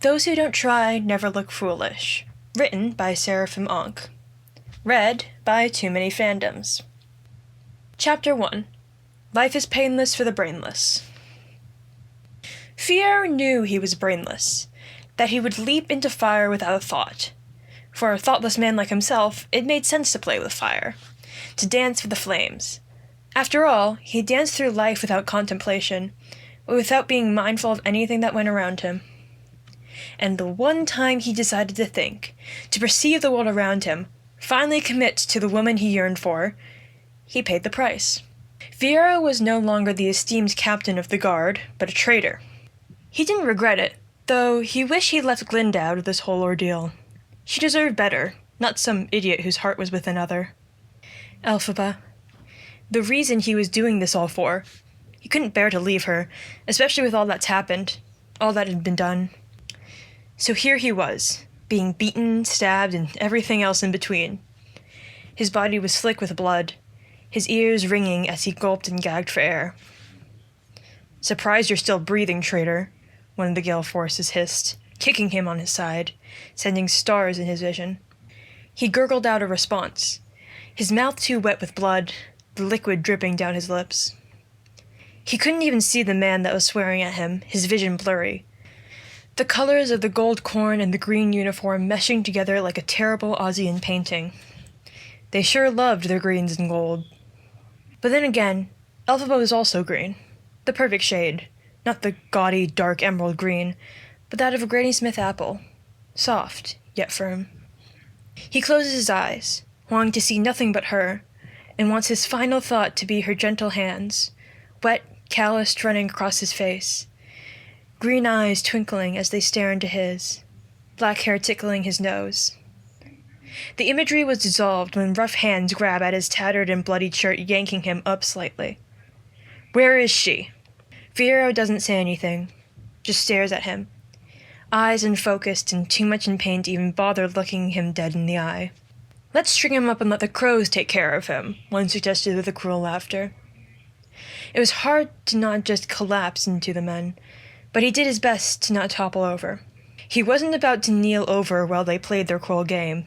Those who don't try never look foolish. Written by SeraphimAnkh. Read by Too Many Fandoms. Chapter 1. Life is painless for the brainless. Fiyero knew he was brainless, that he would leap into fire without a thought. For a thoughtless man like himself, it made sense to play with fire, to dance with the flames. After all, he danced through life without contemplation, without being mindful of anything that went around him. And the one time he decided to think, to perceive the world around him, finally commit to the woman he yearned for, he paid the price. Fiyero was no longer the esteemed captain of the guard, but a traitor. He didn't regret it, though he wished he'd left Glinda out of this whole ordeal. She deserved better, not some idiot whose heart was with another. Elphaba. The reason he was doing this all for, he couldn't bear to leave her, especially with all that's happened, all that had been done. So here he was, being beaten, stabbed, and everything else in between. His body was slick with blood, his ears ringing as he gulped and gagged for air. "Surprised you're still breathing, traitor," one of the Gale forces hissed, kicking him on his side, sending stars in his vision. He gurgled out a response, his mouth too wet with blood, the liquid dripping down his lips. He couldn't even see the man that was swearing at him, his vision blurry. The colors of the gold corn and the green uniform meshing together like a terrible Aussian painting. They sure loved their greens and gold. But then again, Elphaba was also green. The perfect shade. Not the gaudy, dark emerald green, but that of a Granny Smith apple. Soft, yet firm. He closes his eyes, wanting to see nothing but her, and wants his final thought to be her gentle hands, wet, calloused running across his face. Green eyes twinkling as they stare into his, black hair tickling his nose. The imagery was dissolved when rough hands grab at his tattered and bloodied shirt, yanking him up slightly. "Where is she?" Fiyero doesn't say anything, just stares at him, eyes unfocused and too much in pain to even bother looking him dead in the eye. "Let's string him up and let the crows take care of him," one suggested with a cruel laughter. It was hard to not just collapse into the men, but he did his best to not topple over. He wasn't about to kneel over while they played their cruel game.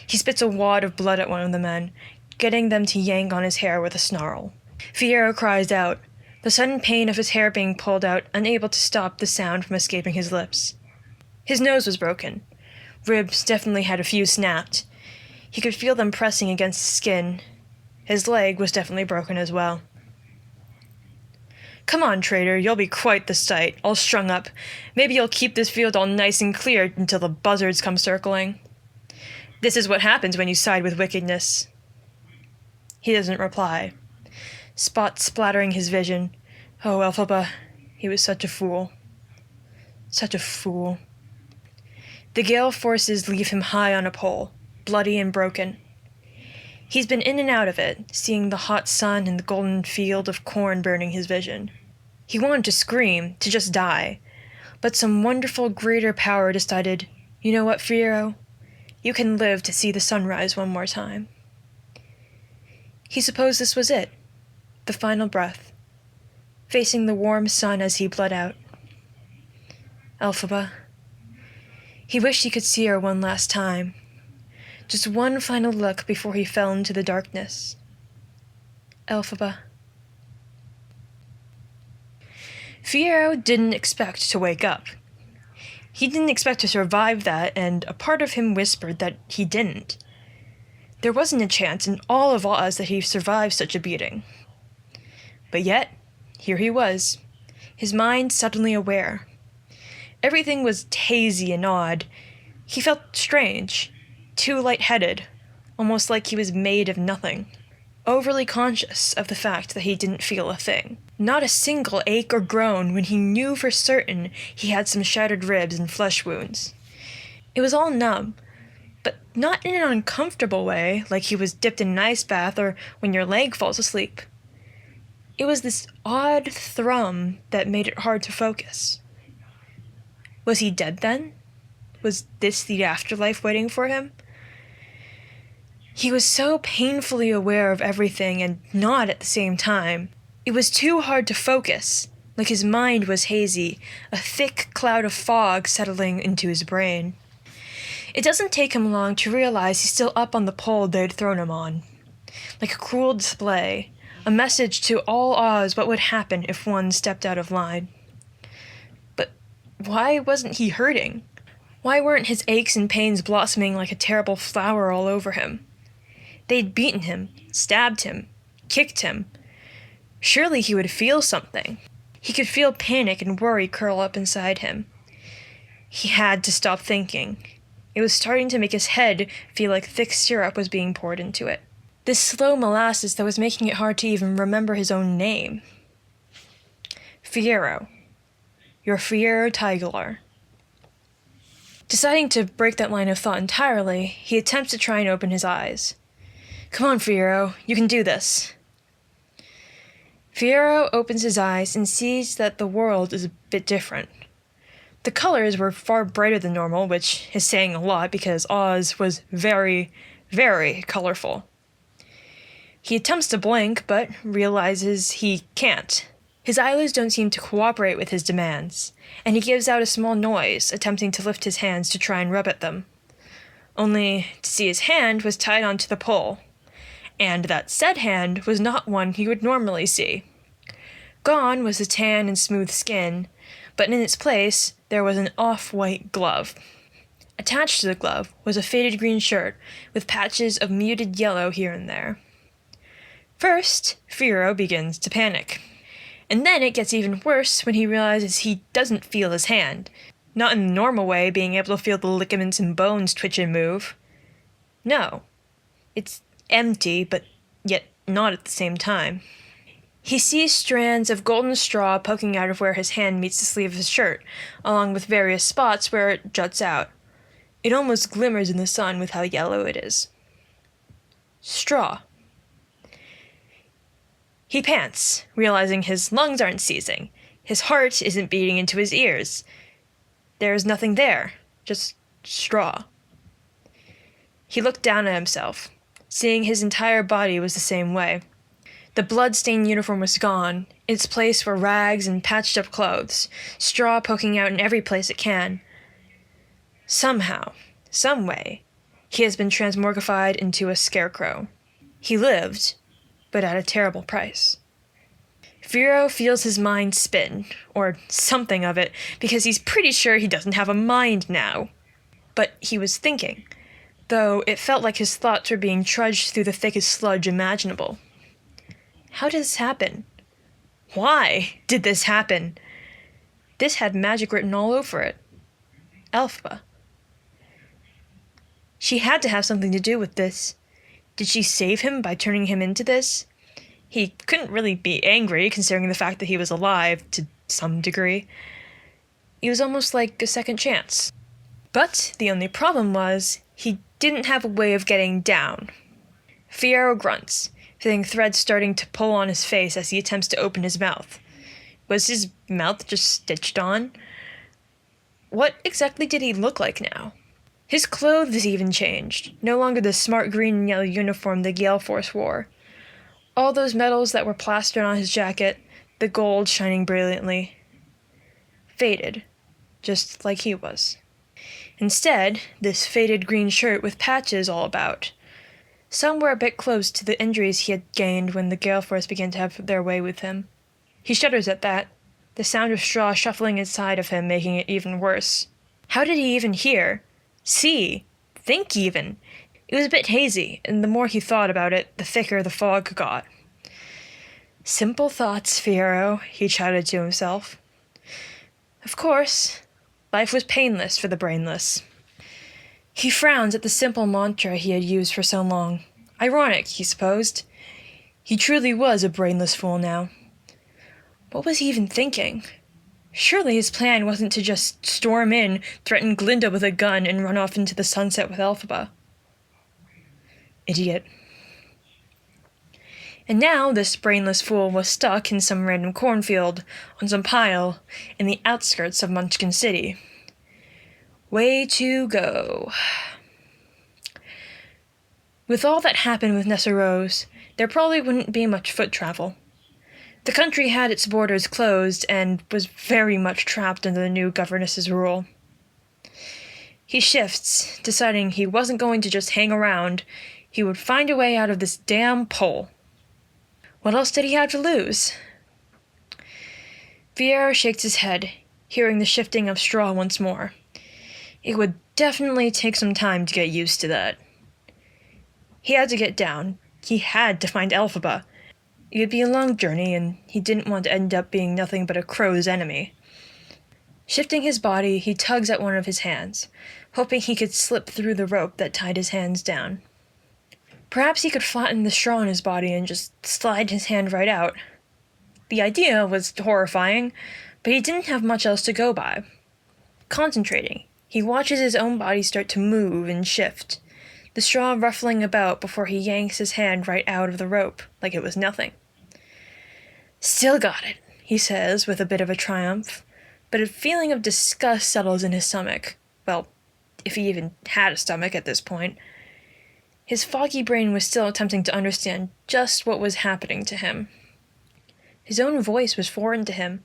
He spits a wad of blood at one of the men, getting them to yank on his hair with a snarl. Fiyero cries out, the sudden pain of his hair being pulled out, unable to stop the sound from escaping his lips. His nose was broken. Ribs definitely had a few snapped. He could feel them pressing against his skin. His leg was definitely broken as well. "Come on, traitor, you'll be quite the sight, all strung up. Maybe you'll keep this field all nice and clear until the buzzards come circling. This is what happens when you side with wickedness." He doesn't reply. Spots splattering his vision. Oh, Elphaba, he was such a fool. Such a fool. The Gale forces leave him high on a pole, bloody and broken. He's been in and out of it, seeing the hot sun and the golden field of corn burning his vision. He wanted to scream, to just die, but some wonderful greater power decided, "You know what, Fiyero? You can live to see the sunrise one more time." He supposed this was it, the final breath, facing the warm sun as he bled out. Elphaba. He wished he could see her one last time. Just one final look before he fell into the darkness. Elphaba. Fiyero didn't expect to wake up. He didn't expect to survive that, and a part of him whispered that he didn't. There wasn't a chance in all of Oz that he survived such a beating. But yet, here he was, his mind suddenly aware. Everything was hazy and odd. He felt strange, too lightheaded, almost like he was made of nothing. Overly conscious of the fact that he didn't feel a thing. Not a single ache or groan when he knew for certain he had some shattered ribs and flesh wounds. It was all numb, but not in an uncomfortable way, like he was dipped in an ice bath or when your leg falls asleep. It was this odd thrum that made it hard to focus. Was he dead then? Was this the afterlife waiting for him? He was so painfully aware of everything and not at the same time. It was too hard to focus, like his mind was hazy, a thick cloud of fog settling into his brain. It doesn't take him long to realize he's still up on the pole they'd thrown him on. Like a cruel display, a message to all Oz what would happen if one stepped out of line. But why wasn't he hurting? Why weren't his aches and pains blossoming like a terrible flower all over him? They'd beaten him, stabbed him, kicked him. Surely he would feel something. He could feel panic and worry curl up inside him. He had to stop thinking. It was starting to make his head feel like thick syrup was being poured into it. This slow molasses that was making it hard to even remember his own name. Fiyero. Your Fiyero Tigler. Deciding to break that line of thought entirely, he attempts to try and open his eyes. Come on, Fiyero, you can do this. Fiyero opens his eyes and sees that the world is a bit different. The colors were far brighter than normal, which is saying a lot because Oz was very, very colorful. He attempts to blink, but realizes he can't. His eyelids don't seem to cooperate with his demands, and he gives out a small noise, attempting to lift his hands to try and rub at them. Only to see his hand was tied onto the pole, and that said hand was not one he would normally see. Gone was the tan and smooth skin, but in its place there was an off-white glove. Attached to the glove was a faded green shirt with patches of muted yellow here and there. First, Fiyero begins to panic. And then it gets even worse when he realizes he doesn't feel his hand. Not in the normal way, being able to feel the ligaments and bones twitch and move. No. It's empty, but yet not at the same time. He sees strands of golden straw poking out of where his hand meets the sleeve of his shirt, along with various spots where it juts out. It almost glimmers in the sun with how yellow it is. Straw. He pants, realizing his lungs aren't seizing. His heart isn't beating into his ears. There's nothing there, just straw. He looked down at himself, seeing his entire body was the same way. The blood-stained uniform was gone. In its place were rags and patched-up clothes, straw poking out in every place it can. Somehow, some way, he has been transmorgified into a scarecrow. He lived, but at a terrible price. Fiyero feels his mind spin, or something of it, because he's pretty sure he doesn't have a mind now. But he was thinking, though it felt like his thoughts were being trudged through the thickest sludge imaginable. How did this happen? Why did this happen? This had magic written all over it. Elphaba. She had to have something to do with this. Did she save him by turning him into this? He couldn't really be angry, considering the fact that he was alive, to some degree. It was almost like a second chance. But the only problem was, he didn't have a way of getting down. Fiyero grunts, feeling threads starting to pull on his face as he attempts to open his mouth. Was his mouth just stitched on? What exactly did he look like now? His clothes even changed, no longer the smart green and yellow uniform the Gale Force wore. All those medals that were plastered on his jacket, the gold shining brilliantly, faded, just like he was. Instead, this faded green shirt with patches all about. Some were a bit close to the injuries he had gained when the Gale Force began to have their way with him. He shudders at that, the sound of straw shuffling inside of him making it even worse. How did he even hear? See? Think even? It was a bit hazy, and the more he thought about it, the thicker the fog got. Simple thoughts, Fiyero, he chatted to himself. Of course, life was painless for the brainless. He frowns at the simple mantra he had used for so long. Ironic, he supposed. He truly was a brainless fool now. What was he even thinking? Surely his plan wasn't to just storm in, threaten Glinda with a gun, and run off into the sunset with Elphaba. Idiot. And now this brainless fool was stuck in some random cornfield, on some pile, in the outskirts of Munchkin City. Way to go. With all that happened with Nessa Rose, there probably wouldn't be much foot travel. The country had its borders closed and was very much trapped under the new governess's rule. He shifts, deciding he wasn't going to just hang around. He would find a way out of this damn pole. What else did he have to lose? Fiyero shakes his head, hearing the shifting of straw once more. It would definitely take some time to get used to that. He had to get down. He had to find Elphaba. It would be a long journey, and he didn't want to end up being nothing but a crow's enemy. Shifting his body, he tugs at one of his hands, hoping he could slip through the rope that tied his hands down. Perhaps he could flatten the straw in his body and just slide his hand right out. The idea was horrifying, but he didn't have much else to go by. Concentrating, he watches his own body start to move and shift, the straw ruffling about before he yanks his hand right out of the rope, like it was nothing. "Still got it," he says with a bit of a triumph, but a feeling of disgust settles in his stomach. Well, if he even had a stomach at this point. His foggy brain was still attempting to understand just what was happening to him. His own voice was foreign to him,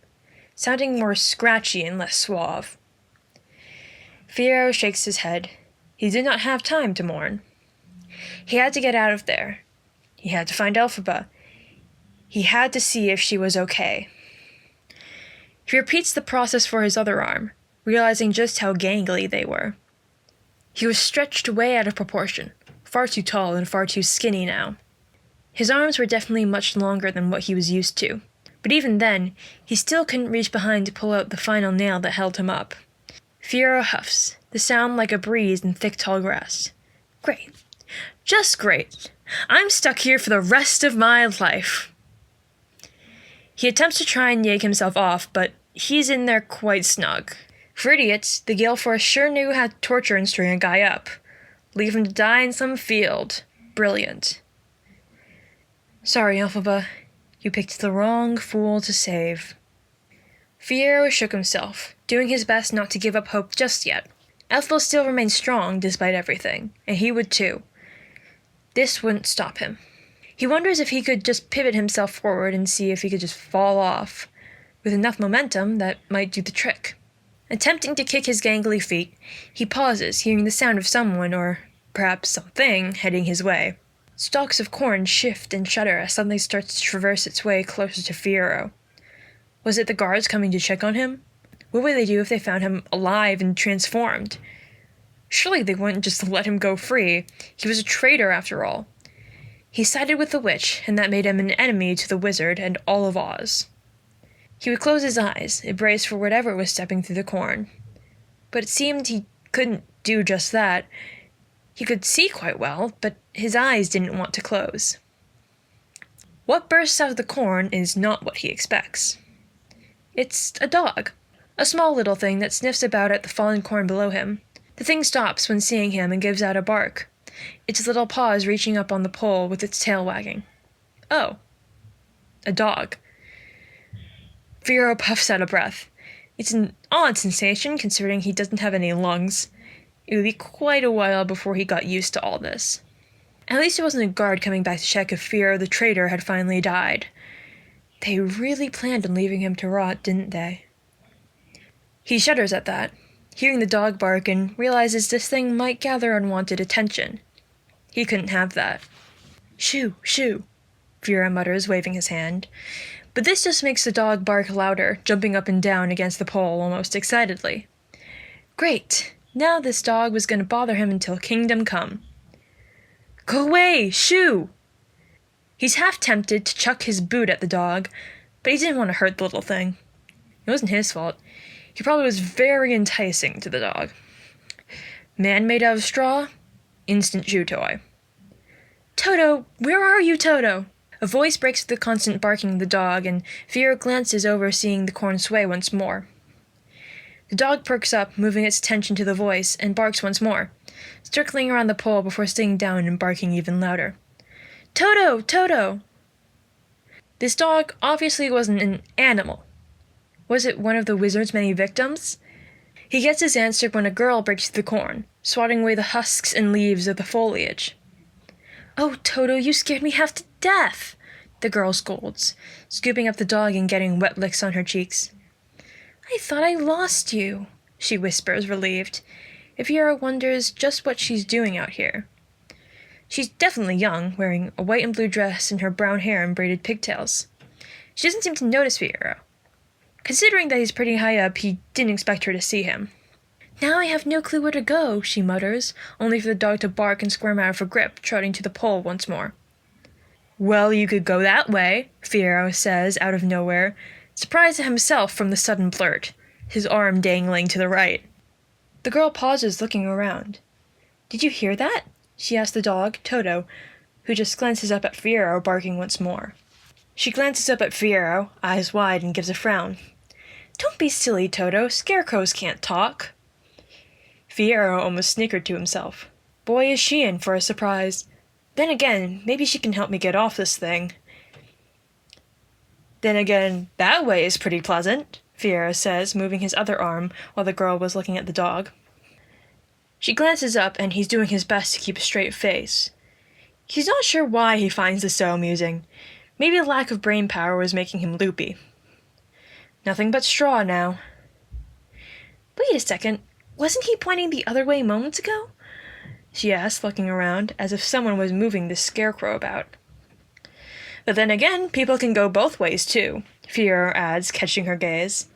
sounding more scratchy and less suave. Fiyero shakes his head. He did not have time to mourn. He had to get out of there. He had to find Elphaba. He had to see if she was okay. He repeats the process for his other arm, realizing just how gangly they were. He was stretched way out of proportion, far too tall and far too skinny now. His arms were definitely much longer than what he was used to, but even then, he still couldn't reach behind to pull out the final nail that held him up. Fiyero huffs, the sound like a breeze in thick tall grass. Great. Just great. I'm stuck here for the rest of my life. He attempts to try and yank himself off, but he's in there quite snug. For idiots, the Gale Force sure knew how to torture and string a guy up. Leave him to die in some field. Brilliant. Sorry, Elphaba. You picked the wrong fool to save. Fiyero shook himself, doing his best not to give up hope just yet. Elphaba still remained strong despite everything, and he would too. This wouldn't stop him. He wonders if he could just pivot himself forward and see if he could just fall off. With enough momentum, that might do the trick. Attempting to kick his gangly feet, he pauses, hearing the sound of someone, or perhaps something, heading his way. Stalks of corn shift and shudder as something starts to traverse its way closer to Fiyero. Was it the guards coming to check on him? What would they do if they found him alive and transformed? Surely they wouldn't just let him go free. He was a traitor, after all. He sided with the witch, and that made him an enemy to the wizard and all of Oz. He would close his eyes, braced for whatever was stepping through the corn. But it seemed he couldn't do just that. He could see quite well, but his eyes didn't want to close. What bursts out of the corn is not what he expects. It's a dog, a small little thing that sniffs about at the fallen corn below him. The thing stops when seeing him and gives out a bark, its little paws reaching up on the pole with its tail wagging. Oh. A dog. Fiyero puffs out a breath. It's an odd sensation, considering he doesn't have any lungs. It would be quite a while before he got used to all this. At least it wasn't a guard coming back to check if Fiyero the traitor had finally died. They really planned on leaving him to rot, didn't they? He shudders at that, hearing the dog bark, and realizes this thing might gather unwanted attention. He couldn't have that. Shoo, shoo, Fiyero mutters, waving his hand. But this just makes the dog bark louder, jumping up and down against the pole almost excitedly. Great! Now this dog was going to bother him until kingdom come. Go away, shoo! He's half tempted to chuck his boot at the dog, but he didn't want to hurt the little thing. It wasn't his fault. He probably was very enticing to the dog. Man made out of straw? Instant chew toy. Toto! Where are you, Toto? A voice breaks the constant barking of the dog, and Fiyero glances over, seeing the corn sway once more. The dog perks up, moving its attention to the voice, and barks once more, circling around the pole before staying down and barking even louder. Toto! Toto! This dog obviously wasn't an animal. Was it one of the wizard's many victims? He gets his answer when a girl breaks through the corn, swatting away the husks and leaves of the foliage. Oh, Toto, you scared me half to death! the girl scolds, scooping up the dog and getting wet licks on her cheeks. I thought I lost you, she whispers, relieved. Fiero wonders just what she's doing out here. She's definitely young, wearing a white and blue dress and her brown hair and braided pigtails. She doesn't seem to notice Fiero. Considering that he's pretty high up, he didn't expect her to see him. Now I have no clue where to go, she mutters, only for the dog to bark and squirm out of her grip, trotting to the pole once more. Well, you could go that way, Fiero says out of nowhere, surprised at himself from the sudden blurt, his arm dangling to the right. The girl pauses, looking around. Did you hear that? She asks the dog, Toto, who just glances up at Fiero, barking once more. She glances up at Fiero, eyes wide, and gives a frown. Don't be silly, Toto. Scarecrows can't talk. Fiero almost snickered to himself. Boy, is she in for a surprise. Then again, maybe she can help me get off this thing. Then again, that way is pretty pleasant, Fiero says, moving his other arm while the girl was looking at the dog. She glances up, and he's doing his best to keep a straight face. He's not sure why he finds this so amusing. Maybe the lack of brain power was making him loopy. Nothing but straw now. Wait a second, wasn't he pointing the other way moments ago? She asked, looking around, as if someone was moving this scarecrow about. But then again, people can go both ways, too, Fiero adds, catching her gaze.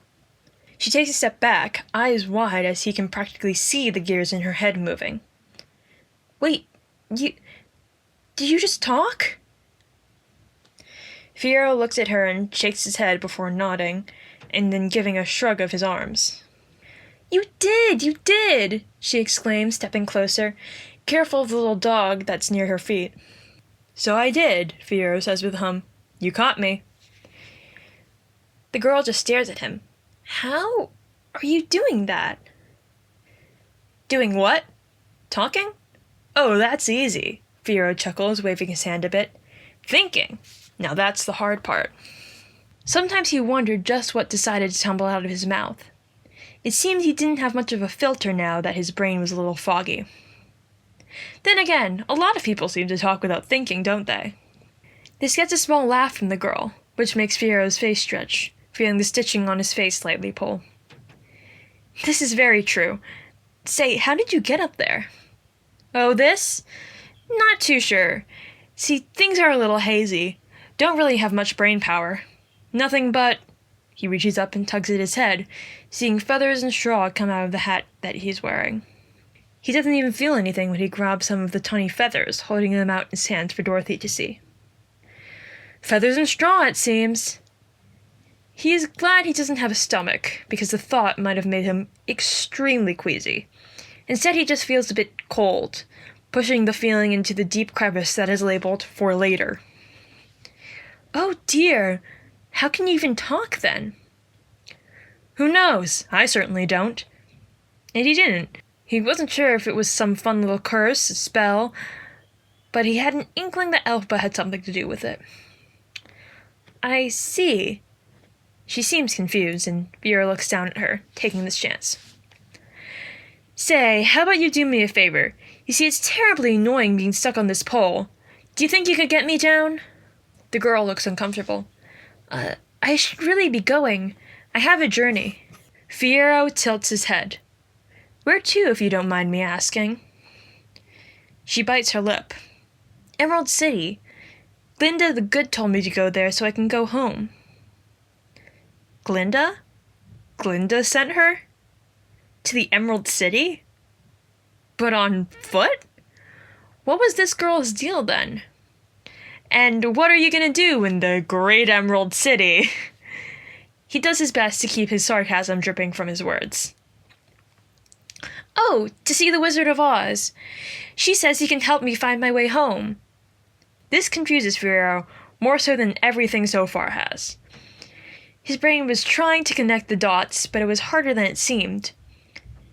She takes a step back, eyes wide as he can practically see the gears in her head moving. Wait, did you just talk? Fiero looks at her and shakes his head before nodding, and then giving a shrug of his arms. You did, she exclaims, stepping closer, careful of the little dog that's near her feet. So I did, Fiero says with a hum. You caught me. The girl just stares at him. How are you doing that? Doing what? Talking? Oh, that's easy, Fiero chuckles, waving his hand a bit. Thinking. Now that's the hard part. Sometimes he wondered just what decided to tumble out of his mouth. It seemed he didn't have much of a filter now that his brain was a little foggy. Then again, a lot of people seem to talk without thinking, don't they? This gets a small laugh from the girl, which makes Fiero's face stretch, feeling the stitching on his face slightly pull. This is very true. Say, how did you get up there? Oh, this? Not too sure. See, things are a little hazy. Don't really have much brain power. Nothing but... He reaches up and tugs at his head, seeing feathers and straw come out of the hat that he's wearing. He doesn't even feel anything when he grabs some of the tiny feathers, holding them out in his hands for Dorothy to see. Feathers and straw, it seems. He is glad he doesn't have a stomach, because the thought might have made him extremely queasy. Instead, he just feels a bit cold, pushing the feeling into the deep crevice that is labeled "for later." Oh dear! How can you even talk, then? Who knows? I certainly don't. And he didn't. He wasn't sure if it was some fun little curse, a spell, but he had an inkling that Elphaba had something to do with it. I see. She seems confused, and Fiero looks down at her, taking this chance. Say, how about you do me a favor? You see, it's terribly annoying being stuck on this pole. Do you think you could get me down? The girl looks uncomfortable. I should really be going. I have a journey. Fiero tilts his head. Where to, if you don't mind me asking? She bites her lip. Emerald City. Glinda the Good told me to go there so I can go home. Glinda? Glinda sent her? To the Emerald City? But on foot? What was this girl's deal then? And what are you gonna do in the Great Emerald City? He does his best to keep his sarcasm dripping from his words. Oh, to see the Wizard of Oz. She says he can help me find my way home. This confuses Fiero more so than everything so far has. His brain was trying to connect the dots, but it was harder than it seemed.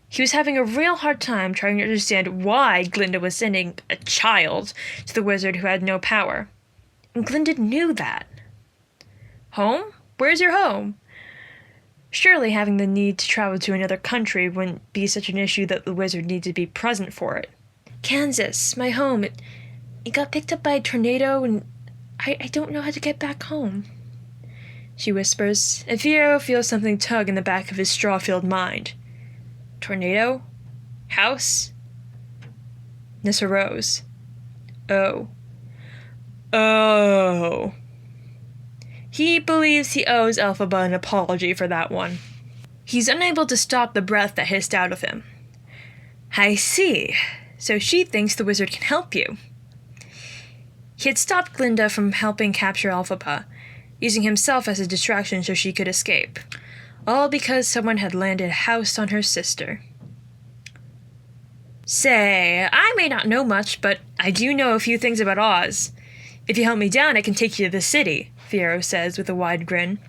He was having a real hard time trying to understand why Glinda was sending a child to the wizard who had no power. And Glinda knew that. Home? Where's your home? Surely having the need to travel to another country wouldn't be such an issue that the wizard needed to be present for it. Kansas, my home. It got picked up by a tornado and I don't know how to get back home, she whispers, and Fiyero feels something tug in the back of his straw-filled mind. Tornado? House? Nissa rose. Oh. Oh. He believes he owes Elphaba an apology for that one. He's unable to stop the breath that hissed out of him. I see. So she thinks the wizard can help you. He had stopped Glinda from helping capture Elphaba, using himself as a distraction so she could escape. All because someone had landed a house on her sister. Say, I may not know much, but I do know a few things about Oz. If you help me down, I can take you to the city, Fiyero says with a wide grin.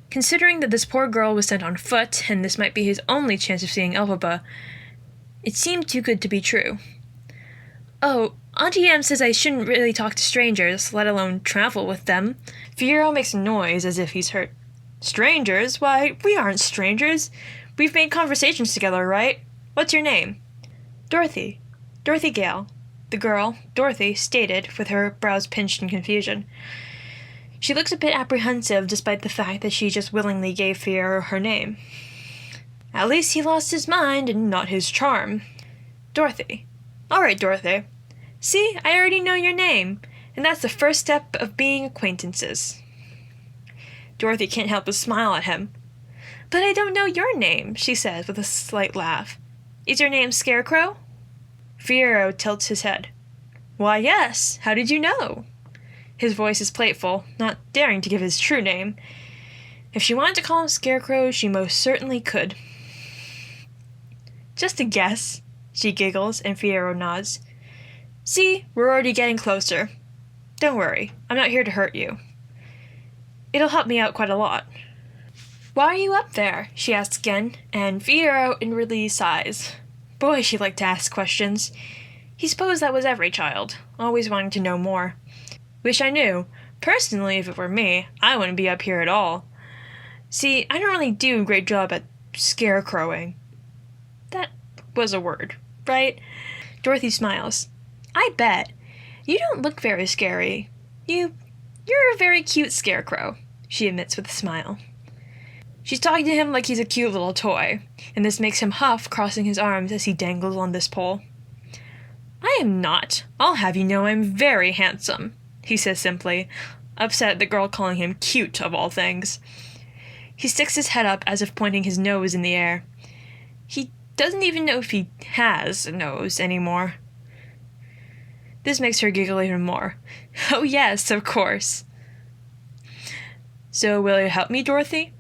Considering that this poor girl was sent on foot, and this might be his only chance of seeing Elphaba, it seemed too good to be true. Oh, Auntie Em says I shouldn't really talk to strangers, let alone travel with them. Fiyero makes a noise as if he's hurt. Strangers? Why, we aren't strangers. We've made conversations together, right? What's your name? Dorothy. Dorothy Gale. The girl, Dorothy, stated, with her brows pinched in confusion. She looks a bit apprehensive despite the fact that she just willingly gave Fiyero her name. At least he lost his mind and not his charm. Dorothy. All right, Dorothy. See, I already know your name, and that's the first step of being acquaintances. Dorothy can't help but smile at him. But I don't know your name, she says with a slight laugh. Is your name Scarecrow? Fiyero tilts his head. Why, yes. How did you know? His voice is playful, not daring to give his true name. If she wanted to call him Scarecrow, she most certainly could. Just a guess, she giggles, and Fiyero nods. See, we're already getting closer. Don't worry, I'm not here to hurt you. It'll help me out quite a lot. Why are you up there? She asks again, and Fiyero inwardly sighs. Boy, she liked to ask questions. He supposed that was every child, always wanting to know more. Wish I knew. Personally, if it were me, I wouldn't be up here at all. See, I don't really do a great job at scarecrowing. That was a word, right? Dorothy smiles. I bet. You don't look very scary. You're a very cute scarecrow, she admits with a smile. She's talking to him like he's a cute little toy, and this makes him huff, crossing his arms as he dangles on this pole. I am not. I'll have you know I'm very handsome, he says simply, upset at the girl calling him cute of all things. He sticks his head up as if pointing his nose in the air. He doesn't even know if he has a nose anymore. This makes her giggle even more. Oh yes, of course. So will you help me, Dorothy?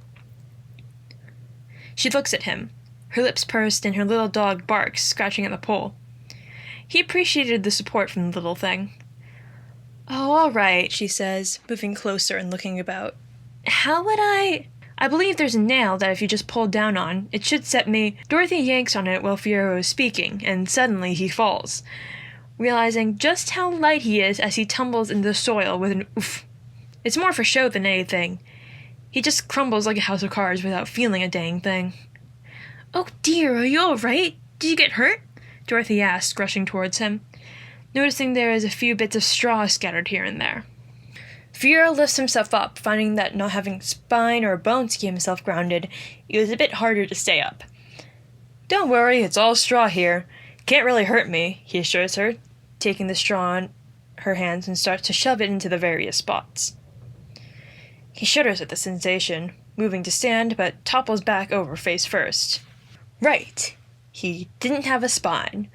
She looks at him, her lips pursed and her little dog barks, scratching at the pole. He appreciated the support from the little thing. Oh, all right, she says, moving closer and looking about. How would I believe there's a nail that if you just pull down on, it should set me... Dorothy yanks on it while Fiyero is speaking, and suddenly he falls, realizing just how light he is as he tumbles into the soil with an oof. It's more for show than anything. He just crumbles like a house of cards without feeling a dang thing. Oh dear, are you all right? Did you get hurt? Dorothy asked, rushing towards him, noticing there is a few bits of straw scattered here and there. Fiyero lifts himself up, finding that not having spine or bones to keep himself grounded, it was a bit harder to stay up. Don't worry, it's all straw here. Can't really hurt me, he assures her, taking the straw in her hands and starts to shove it into the various spots. He shudders at the sensation, moving to stand, but topples back over face first. Right. He didn't have a spine.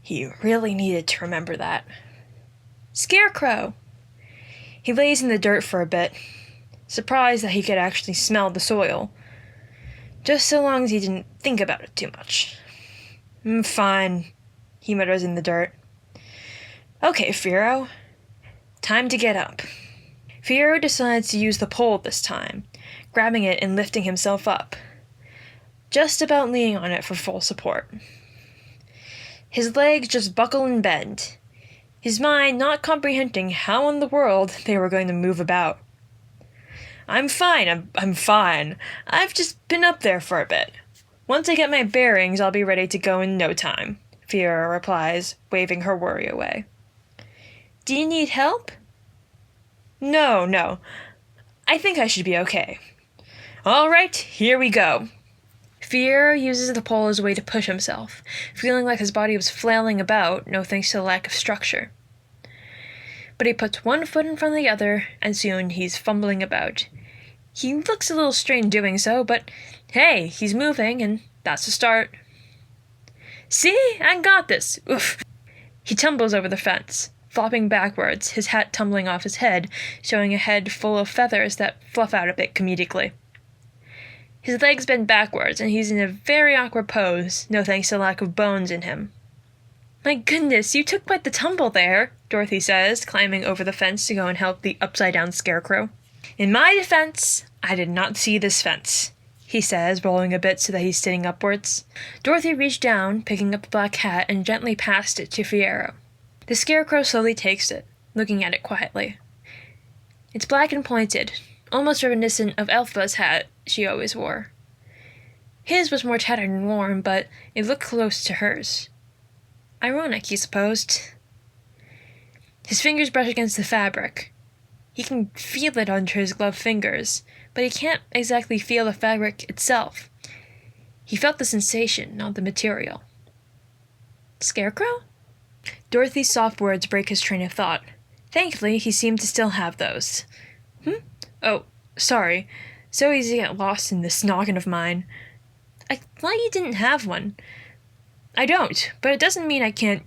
He really needed to remember that. Scarecrow! He lays in the dirt for a bit, surprised that he could actually smell the soil. Just so long as he didn't think about it too much. Fine, he mutters in the dirt. Okay, Fiyero. Time to get up. Fiyero decides to use the pole this time, grabbing it and lifting himself up, just about leaning on it for full support. His legs just buckle and bend, his mind not comprehending how in the world they were going to move about. I'm fine, I'm fine. I've just been up there for a bit. Once I get my bearings, I'll be ready to go in no time, Fiyero replies, waving her worry away. Do you need help? No. I think I should be okay. All right, here we go. Fiero uses the pole as a way to push himself, feeling like his body was flailing about, no thanks to the lack of structure. But he puts one foot in front of the other, and soon he's fumbling about. He looks a little strange doing so, but hey, he's moving, and that's a start. See? I got this! Oof! He tumbles over the fence, flopping backwards, his hat tumbling off his head, showing a head full of feathers that fluff out a bit comedically. His legs bend backwards, and he's in a very awkward pose, no thanks to the lack of bones in him. My goodness, you took quite the tumble there, Dorothy says, climbing over the fence to go and help the upside-down scarecrow. In my defense, I did not see this fence, he says, rolling a bit so that he's sitting upwards. Dorothy reached down, picking up the black hat, and gently passed it to Fiero. The scarecrow slowly takes it, looking at it quietly. It's black and pointed, almost reminiscent of Elphaba's hat she always wore. His was more tattered and worn, but it looked close to hers. Ironic, he supposed. His fingers brush against the fabric. He can feel it under his gloved fingers, but he can't exactly feel the fabric itself. He felt the sensation, not the material. Scarecrow? Dorothy's soft words break his train of thought. Thankfully, he seemed to still have those. Oh, sorry. So easy to get lost in this noggin of mine. I thought you didn't have one. I don't, but it doesn't mean I can't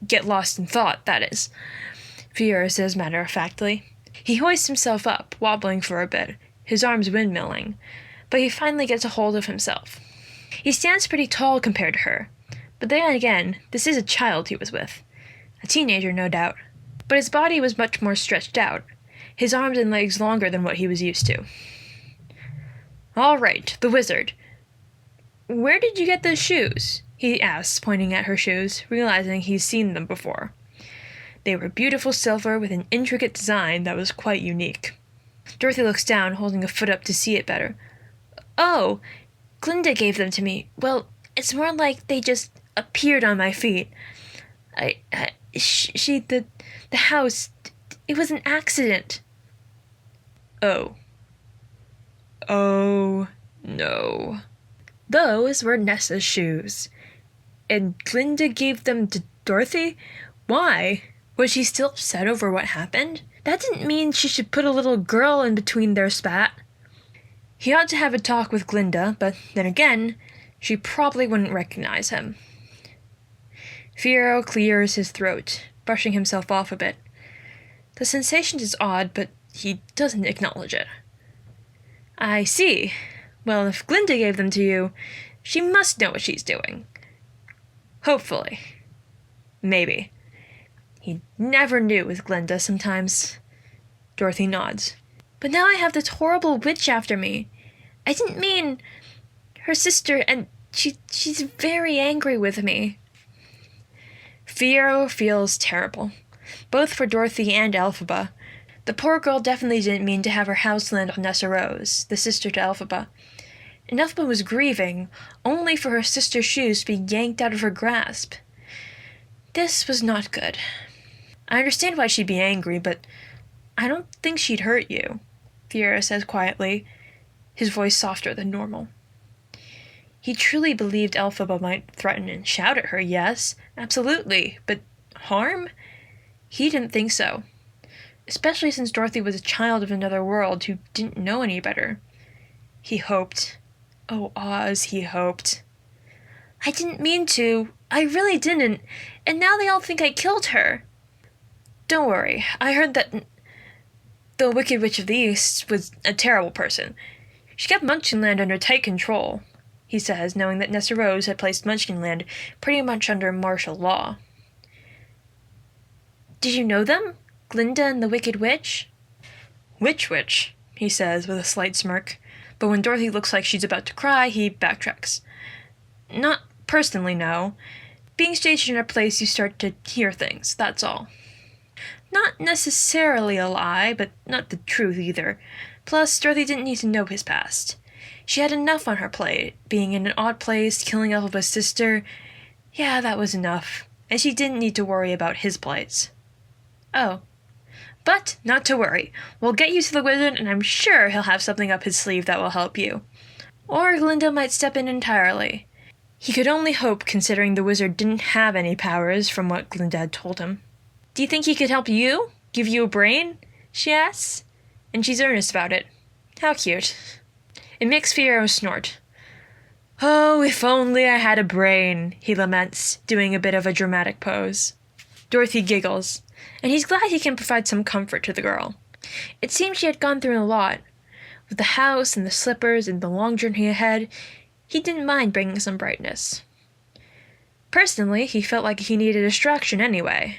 get lost in thought, that is, Fiero says matter-of-factly. He hoists himself up, wobbling for a bit, his arms windmilling, but he finally gets a hold of himself. He stands pretty tall compared to her, but then again, this is a child he was with. A teenager, no doubt. But his body was much more stretched out, his arms and legs longer than what he was used to. All right, the wizard. Where did you get those shoes? He asks, pointing at her shoes, realizing he's seen them before. They were beautiful silver with an intricate design that was quite unique. Dorothy looks down, holding a foot up to see it better. Oh, Glinda gave them to me. Well, it's more like they just appeared on my feet. The house, it was an accident. Oh. Oh, no. Those were Nessa's shoes. And Glinda gave them to Dorothy? Why? Was she still upset over what happened? That didn't mean she should put a little girl in between their spat. He ought to have a talk with Glinda, but then again, she probably wouldn't recognize him. Fiero clears his throat, brushing himself off a bit. The sensation is odd, but he doesn't acknowledge it. I see. Well, if Glinda gave them to you, she must know what she's doing. Hopefully. Maybe. He never knew with Glinda sometimes. Dorothy nods. But now I have this horrible witch after me. I didn't mean her sister, and she's very angry with me. Fiero feels terrible, both for Dorothy and Elphaba. The poor girl definitely didn't mean to have her house land on Nessa Rose, the sister to Elphaba. And Elphaba was grieving, only for her sister's shoes to be yanked out of her grasp. This was not good. I understand why she'd be angry, but I don't think she'd hurt you, Fiero says quietly, his voice softer than normal. He truly believed Elphaba might threaten and shout at her, yes, absolutely, but harm? He didn't think so, especially since Dorothy was a child of another world who didn't know any better. He hoped. Oh, Oz, he hoped. I didn't mean to. I really didn't. And now they all think I killed her. Don't worry. I heard that the Wicked Witch of the East was a terrible person. She kept Munchkinland under tight control, he says, knowing that Nessa Rose had placed Munchkinland pretty much under martial law. Did you know them? Glinda and the Wicked Witch? Which witch? He says with a slight smirk. But when Dorothy looks like she's about to cry, he backtracks. Not personally, no. Being stationed in a place, you start to hear things, that's all. Not necessarily a lie, but not the truth either. Plus, Dorothy didn't need to know his past. She had enough on her plate, being in an odd place, killing Elphaba's sister. Yeah, that was enough. And she didn't need to worry about his plights. Oh. But not to worry. We'll get you to the wizard, and I'm sure he'll have something up his sleeve that will help you. Or Glinda might step in entirely. He could only hope, considering the wizard didn't have any powers from what Glinda had told him. Do you think he could help you? Give you a brain? She asks. And she's earnest about it. How cute. It makes Fiyero snort. Oh, if only I had a brain, he laments, doing a bit of a dramatic pose. Dorothy giggles, and he's glad he can provide some comfort to the girl. It seemed she had gone through a lot. With the house and the slippers and the long journey ahead, he didn't mind bringing some brightness. Personally, he felt like he needed a distraction anyway.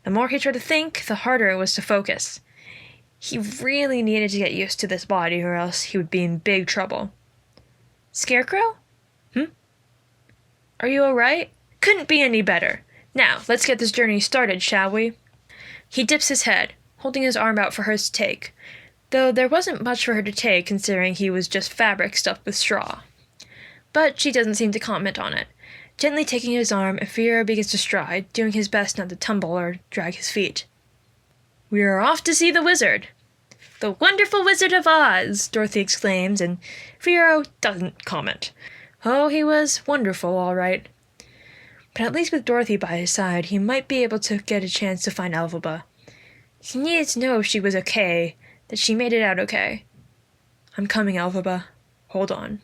The more he tried to think, the harder it was to focus. He really needed to get used to this body, or else he would be in big trouble. Scarecrow? Are you alright? Couldn't be any better. Now, let's get this journey started, shall we? He dips his head, holding his arm out for her to take, though there wasn't much for her to take considering he was just fabric stuffed with straw. But she doesn't seem to comment on it, gently taking his arm, and Fiyero begins to stride, doing his best not to tumble or drag his feet. We are off to see the wizard. The wonderful Wizard of Oz, Dorothy exclaims, and Fiyero doesn't comment. Oh, he was wonderful, all right. But at least with Dorothy by his side, he might be able to get a chance to find Elphaba. He needed to know if she was okay, that she made it out okay. I'm coming, Elphaba. Hold on.